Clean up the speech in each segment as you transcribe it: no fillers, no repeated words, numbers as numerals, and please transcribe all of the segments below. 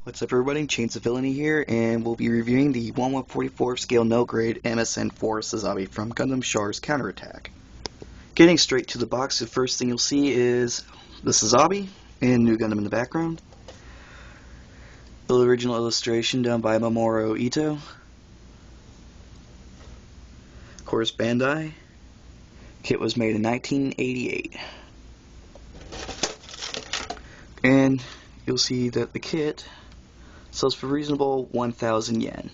What's up everybody, Chains of Villainy here, and we'll be reviewing the 1/144 scale no grade MSN4 Sazabi from Gundam Char's Counterattack. Getting straight to the box, the first thing you'll see is the Sazabi and New Gundam in the background. The original illustration done by Mamoru Ito. Of course, Bandai. Kit was made in 1988. And you'll see that the kit sells for reasonable 1,000 yen.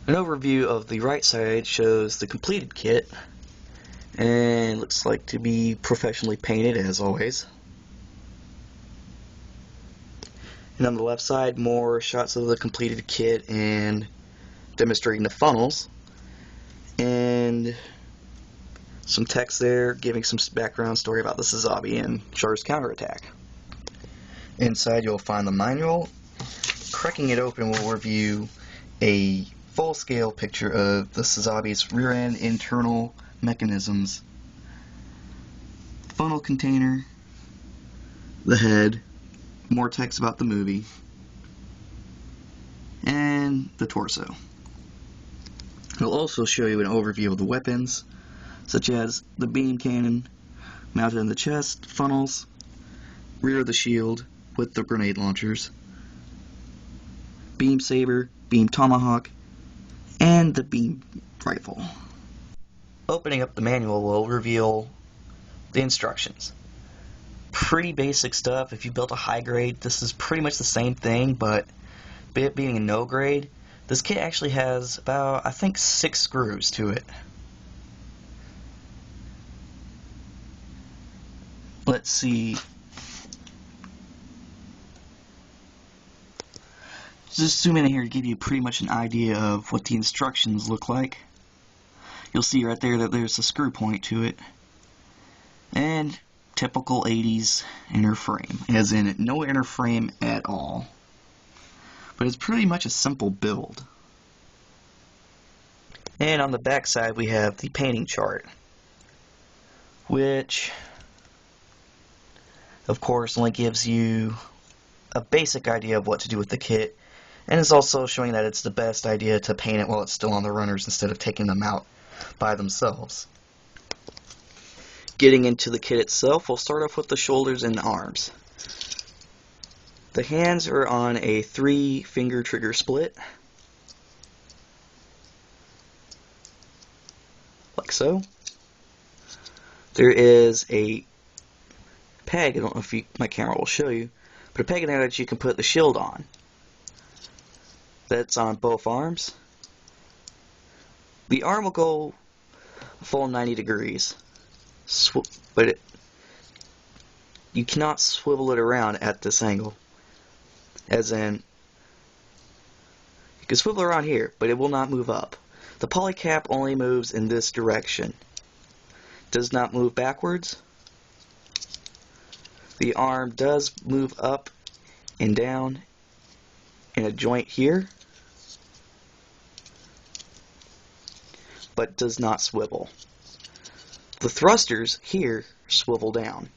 An overview of the right side shows the completed kit, and it looks like to be professionally painted as always. And on the left side, more shots of the completed kit and demonstrating the funnels, and some text there giving some background story about the Sazabi and Char's Counterattack. Inside you'll find the manual. Cracking it open will review a full-scale picture of the Sazabi's rear end internal mechanisms, funnel container, the head, more text about the movie, and the torso. It'll also show you an overview of the weapons, such as the beam cannon mounted in the chest, funnels, rear of the shield with the grenade launchers, beam saber, beam tomahawk, and the beam rifle. Opening up the manual will reveal the instructions. Pretty basic stuff. If you built a high grade, this is pretty much the same thing, but it being a no grade, this kit actually has about, I think, 6 screws to it. Let's see. Just zoom in here to give you pretty much an idea of what the instructions look like. You'll see right there that there's a screw point to it. And typical 80s inner frame, as in no inner frame at all. But it's pretty much a simple build. And on the back side we have the painting chart, which of course only gives you a basic idea of what to do with the kit, and it's also showing that it's the best idea to paint it while it's still on the runners instead of taking them out by themselves. Getting into the kit itself, we'll start off with the shoulders and the arms. The hands are on a 3-finger trigger split, like so. There is a peg, I don't know if my camera will show you, but a peg in there that you can put the shield on. That's on both arms. The arm will go full 90 degrees, but you cannot swivel it around at this angle. As in, you can swivel around here, but it will not move up. The polycap only moves in this direction. Does not move backwards. The arm does move up and down in a joint here, but does not swivel. The thrusters here swivel down,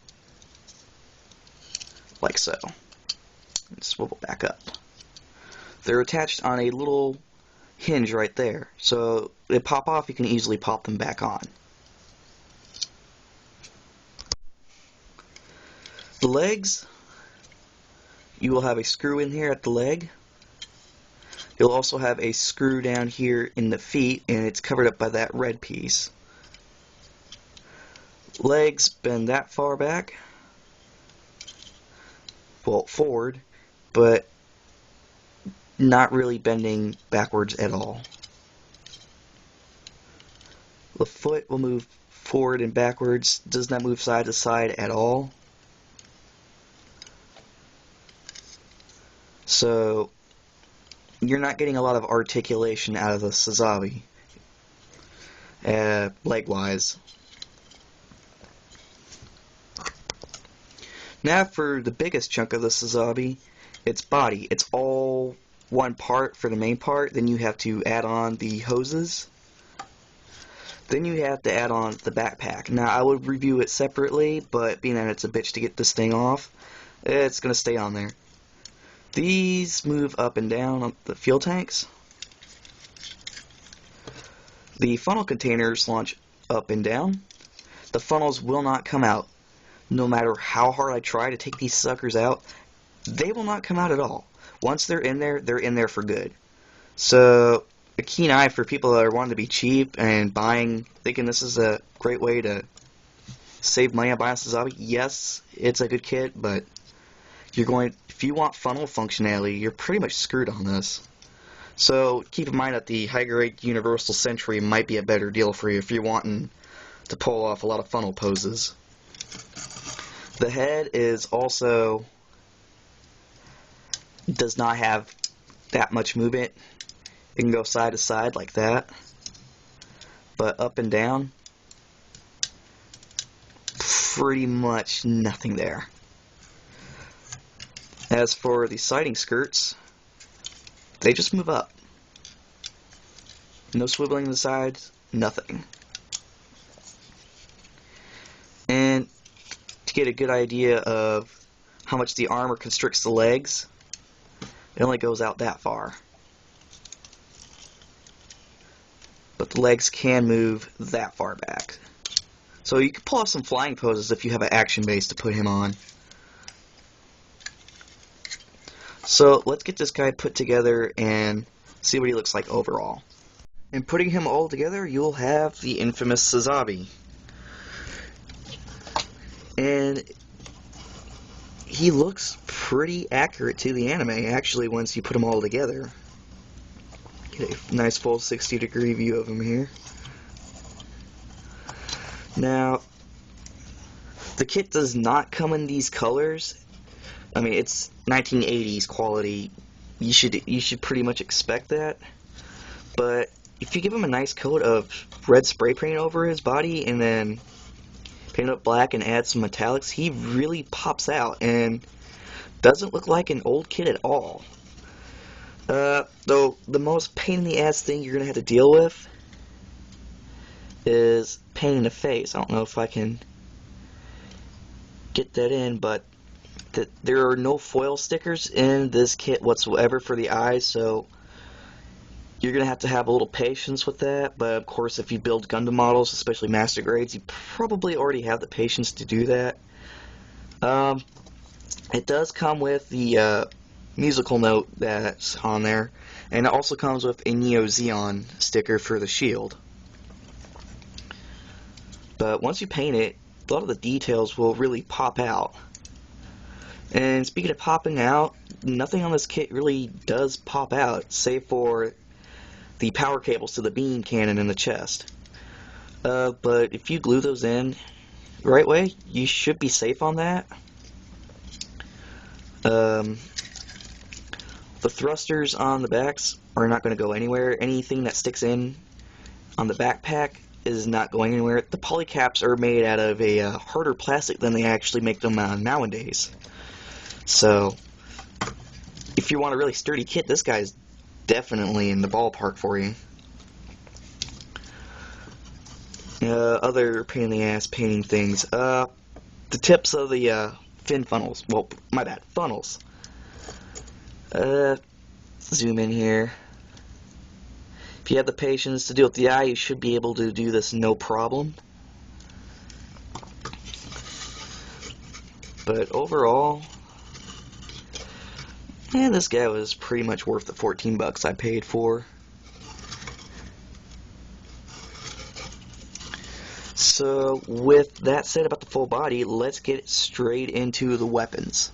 like so, and swivel back up. They're attached on a little hinge right there, so they pop off, you can easily pop them back on. The legs, you will have a screw in here at the leg. You'll also have a screw down here in the feet, and it's covered up by that red piece. Legs bend that far back, well, forward, but not really bending backwards at all. The foot will move forward and backwards, does not move side to side at all. So you're not getting a lot of articulation out of the Sazabi, leg-wise. Now for the biggest chunk of the Sazabi, its body. It's all one part for the main part, then you have to add on the hoses. Then you have to add on the backpack. Now I would review it separately, but being that it's a bitch to get this thing off, it's going to stay on there. These move up and down on the fuel tanks. The funnel containers launch up and down. The funnels will not come out. No matter how hard I try to take these suckers out, they will not come out at all. Once they're in there for good. So, a keen eye for people that are wanting to be cheap and thinking this is a great way to save money on buying Sazabi. Yes, it's a good kit, but if you want funnel functionality, you're pretty much screwed on this. So keep in mind that the high grade Universal Century might be a better deal for you if you're wanting to pull off a lot of funnel poses. The head is also does not have that much movement. It can go side to side like that, but up and down, pretty much nothing there. As for the siding skirts, they just move up. No swiveling to the sides, nothing. And to get a good idea of how much the armor constricts the legs, it only goes out that far. But the legs can move that far back. So you can pull off some flying poses if you have an action base to put him on. So let's get this guy put together and see what he looks like overall. And putting him all together, you'll have the infamous Sazabi. And he looks pretty accurate to the anime, actually, once you put them all together. Get a nice full 60-degree view of him here. Now, the kit does not come in these colors. I mean, it's 1980s quality. You should pretty much expect that. But if you give him a nice coat of red spray paint over his body and then paint it up black and add some metallics, he really pops out and doesn't look like an old kid at all. Though the most pain in the ass thing you're gonna have to deal with is painting the face. I don't know if I can get that in, but there are no foil stickers in this kit whatsoever for the eyes, so you're going to have a little patience with that. But of course, if you build Gundam models, especially master grades, you probably already have the patience to do that. It does come with the musical note that's on there, and it also comes with a Neo Zeon sticker for the shield. But once you paint it, a lot of the details will really pop out. And speaking of popping out, nothing on this kit really does pop out, save for the power cables to the beam cannon in the chest. But if you glue those in the right way, you should be safe on that. The thrusters on the backs are not going to go anywhere. Anything that sticks in on the backpack is not going anywhere. The polycaps are made out of a harder plastic than they actually make them nowadays. So, if you want a really sturdy kit, this guy's definitely in the ballpark for you. Other pain in the ass painting things. The tips of the fin funnels. Well, my bad, funnels. Zoom in here. If you have the patience to deal with the eye, you should be able to do this no problem. But overall, this guy was pretty much worth the 14 bucks I paid for. So, with that said about the full body, let's get straight into the weapons.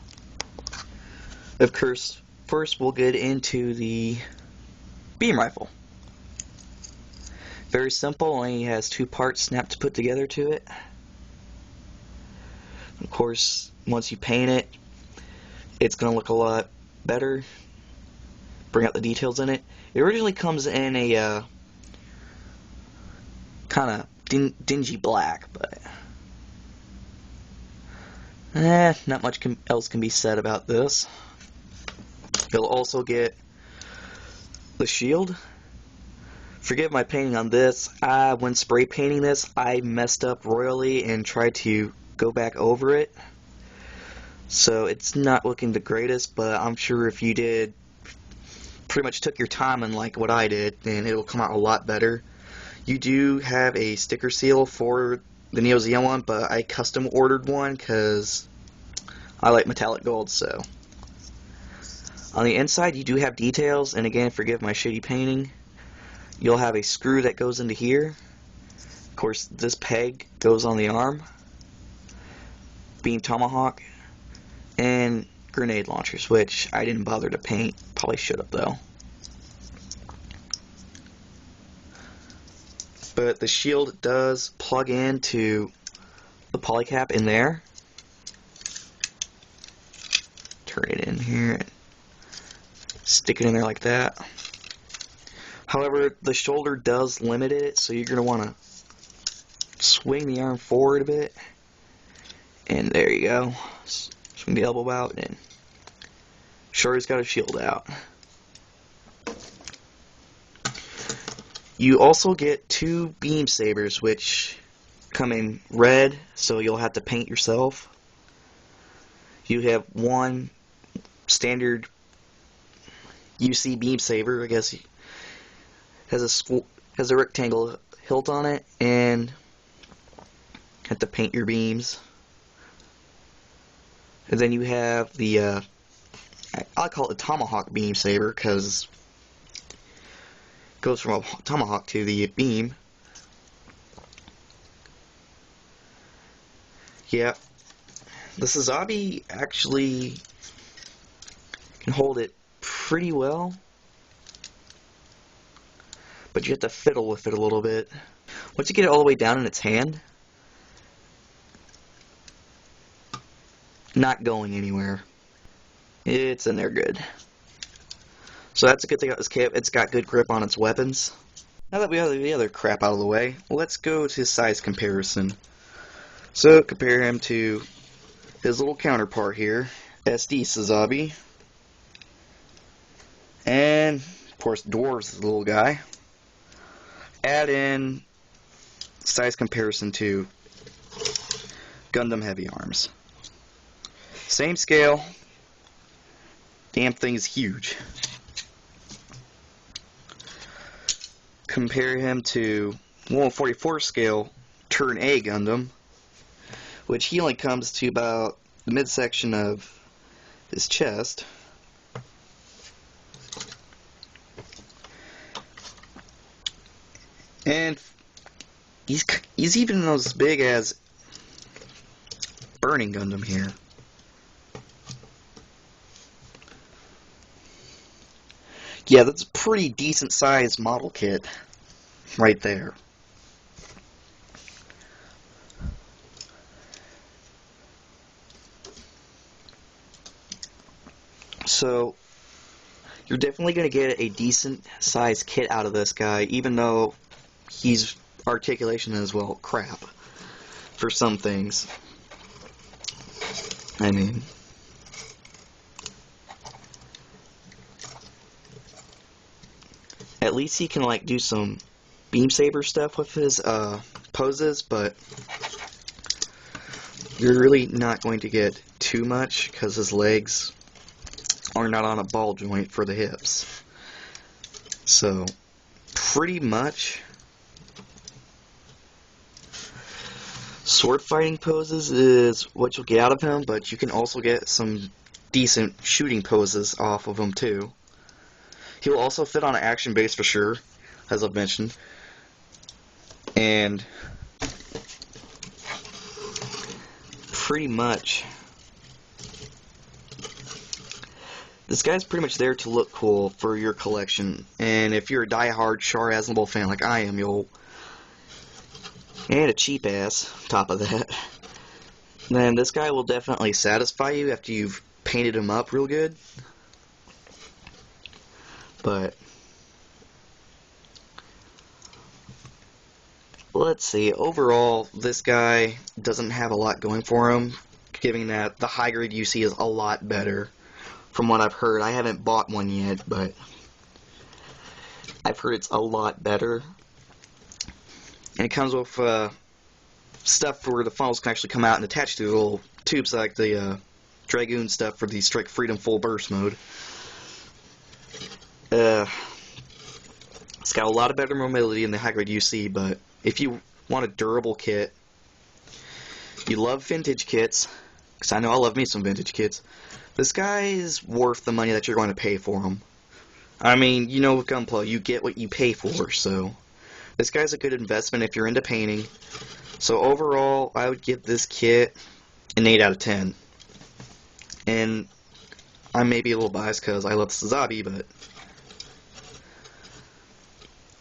Of course, first we'll get into the beam rifle. Very simple, only has 2 parts snapped to put together to it. Of course, once you paint it, it's going to look a lot better. Bring out the details in it. It originally comes in a kind of dingy black, but not much else can be said about this. You'll also get the shield. Forgive my painting on this. When spray painting this, I messed up royally and tried to go back over it. So it's not looking the greatest, but I'm sure if you did pretty much took your time and like what I did, then it'll come out a lot better. You do have a sticker seal for the Neo Zeon one, but I custom ordered one because I like metallic gold. So on the inside you do have details, and again, forgive my shitty painting. You'll have a screw that goes into here. Of course, this peg goes on the arm. Beam tomahawk. And grenade launchers, which I didn't bother to paint. Probably should have, though. But the shield does plug into the polycap in there. Turn it in here and stick it in there like that. However, the shoulder does limit it, so you're going to want to swing the arm forward a bit. And there you go. Swing the elbow out, and sure, he's got a shield out. You also get 2 beam sabers, which come in red, so you'll have to paint yourself. You have one standard UC beam saber, I guess, has a rectangle hilt on it, and have to paint your beams. And then you have the, I call it a tomahawk beam saber because it goes from a tomahawk to the beam. Yeah, the Sazabi actually can hold it pretty well, but you have to fiddle with it a little bit. Once you get it all the way down in its hand, not going anywhere. It's in there good. So that's a good thing about this kit. It's got good grip on its weapons. Now that we have the other crap out of the way, let's go to size comparison. So compare him to his little counterpart here, SD Sazabi. And of course Dwarves is the little guy. Add in size comparison to Gundam Heavy Arms. Same scale. Damn thing's huge. Compare him to 1/44 scale Turn A Gundam, which he only comes to about the midsection of his chest. And he's even as big as Burning Gundam here. Yeah, that's a pretty decent sized model kit right there. So you're definitely going to get a decent sized kit out of this guy, even though he's articulation is, well, crap for some things. I mean, at least he can like do some beam saber stuff with his poses, but you're really not going to get too much because his legs are not on a ball joint for the hips. So pretty much sword fighting poses is what you'll get out of him, but you can also get some decent shooting poses off of him too. He'll also fit on an action base for sure, as I've mentioned. And pretty much this guy's pretty much there to look cool for your collection. And if you're a die-hard Char Aznable fan like I am, and a cheap ass top of that, then this guy will definitely satisfy you after you've painted him up real good. But let's see, overall this guy doesn't have a lot going for him, given that the high grade UC is a lot better from what I've heard. I haven't bought one yet, but I've heard it's a lot better. And it comes with stuff where the funnels can actually come out and attach to little tubes like the Dragoon stuff for the Strike Freedom full burst mode. It's got a lot of better mobility in the high grade UC, but if you want a durable kit, you love vintage kits, because I know I love me some vintage kits, this guy is worth the money that you're going to pay for him. I mean, you know, with Gunpla, you get what you pay for, so this guy's a good investment if you're into painting. So overall, I would give this kit an 8 out of 10. And I may be a little biased because I love Sazabi, but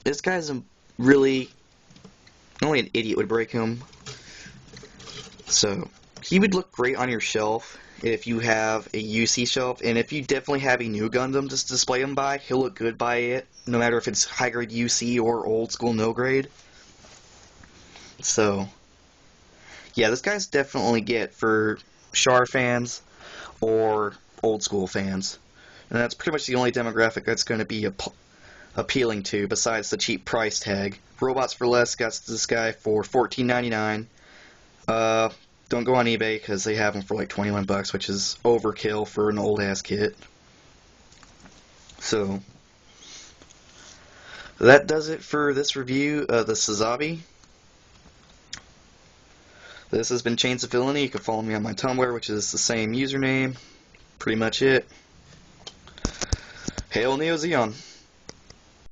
this guy's really, only an idiot would break him. So he would look great on your shelf if you have a UC shelf, and if you definitely have a new Gundam to display him by, he'll look good by it, no matter if it's high grade UC or old school no grade. So yeah, this guy's definitely get for Char fans or old school fans, and that's pretty much the only demographic that's going to be appealing to, besides the cheap price tag. Robots for Less got this guy for $14.99. Don't go on eBay because they have them for like 21 bucks, which is overkill for an old ass kit. So that does it for this review of the Sazabi. This has been Chains of Villainy. You can follow me on my Tumblr, which is the same username. Pretty much it. Hail Neo Zeon.